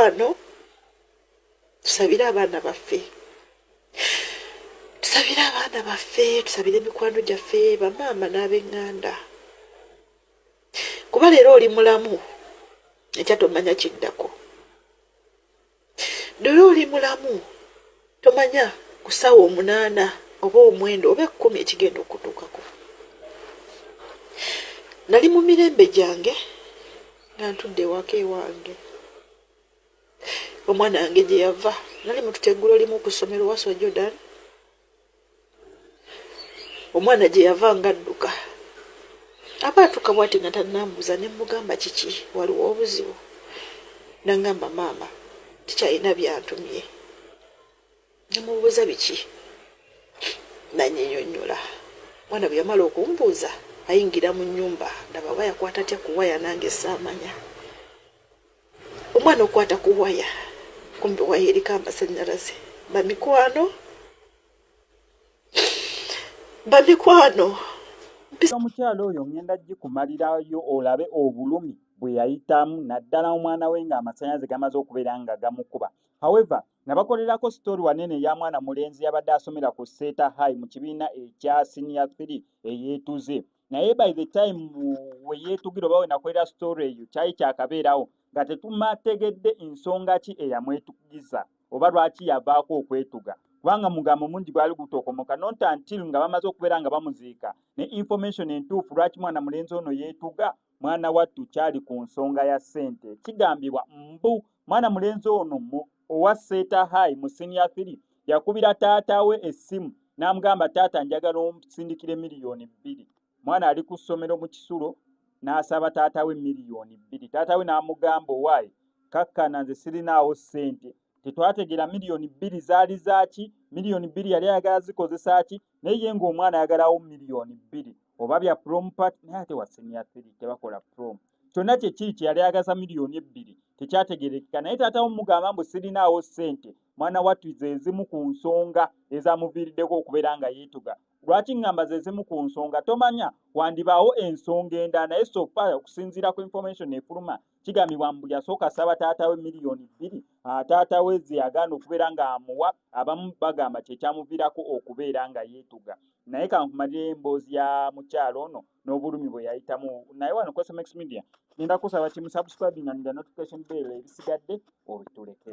mikwano tusabire abaana baffe, tusabire mikwano gyaffe, bamaama n'ab'eŋŋanda, kuba leero oli mulamu ekya tomanya kiddako. Leero oli mulamu tomanya ku ssaawa 8 oba 9 oba 10 ekigenda okutuukako. Nali mu mirembe gyange nga ntudde waka ewange, omwana wange gye yava, nali mututeggulo limu ku ssomero Waswa Jordan, omwana gye yava nga adduka abaatuka bw'ati nga tannambuuza, ne mugamba kiki, waliwo obuzibu? Nangamba maama tikyalina byantumye. Nemubuuza biki? Nannyinnyonnyola. Mwana bwe yamala okumbuuza ayingira mu nnyumba, ndaba waya akwata atya ku waya nange saamanya. Omwana okwata ku waya, kumbe waya eriko amasannyalaze. Bamikwano. Omukyalo oyo ngenda gikumalirayo olabe obulumi bwe yayitamu, naddala omwana we nga amasannyalaze gamaze okubeera nga gamukuba. However, nabakolerako story wanene ya mwana mulenzi yabadde asomera ku Seta High mu kibiina ekya Senior 3 eyeetuze. Naye by the time we yeetugira oba we nakolera story eyo kyali kyakabeerawo nga tetumategedde ensonga ki eyamwetugiza oba lwaki yavaako okwetuga, kubanga mugambo mungi gwali gutokomoka, not until nga bamaze okubeera nga bamuziika ne information entuufu lwaki mwana mulenzi ono yeetuga, mwana wattu kyali ku nsonga ya ssente. Kigambibwa mbu mwana mulenzi ono owa Seta High mu Senior 3 yakubira taata we essimu n'amugamba, taata njagala omusindikire $2,000,000. Mwana ali ku ssomero mu Kisulo n'asaba taata we $2,000,000. Taata we n'amugamba, owaayi kakkana nze sirinaawo ssente. Tetwategeera $2,000,000 zaali zaaki, $2,000,000 yali ayagala zikozesa ki, naye ye ng'omwana ayagalawo $2,000,000 oba bya prom party, naye ate wa Senior 3 tebakola prom. Kyonna kye kiri kye yali ayagaza $2,000,000 tekyategeerekeka, naye taata we mugamba mbu sirinaawo ssente. Mwana wattu ze zimu ku nsonga ezamuviiriddeko okubeera nga yeetuga. Lwaki ngamba ze zimu ku nsonga? Tomanya wandibaawo ensonga endala, naye sofa okusinziira ku information efuluma kigambibwa mbu yasooka asaba taata we $2,000,000. Taata we ze yagaana okubeera nga amuwa, abamu bagamba kye kyamuviirako okubeera nga yeetuga. Naye kankumalire emboozi ya mukyalo ono n'obulumi bwe yayitamu. Naye wano ku SMX Media ngenda kusaba kimu subscribing and the notification bell, ebisigadde obituleke.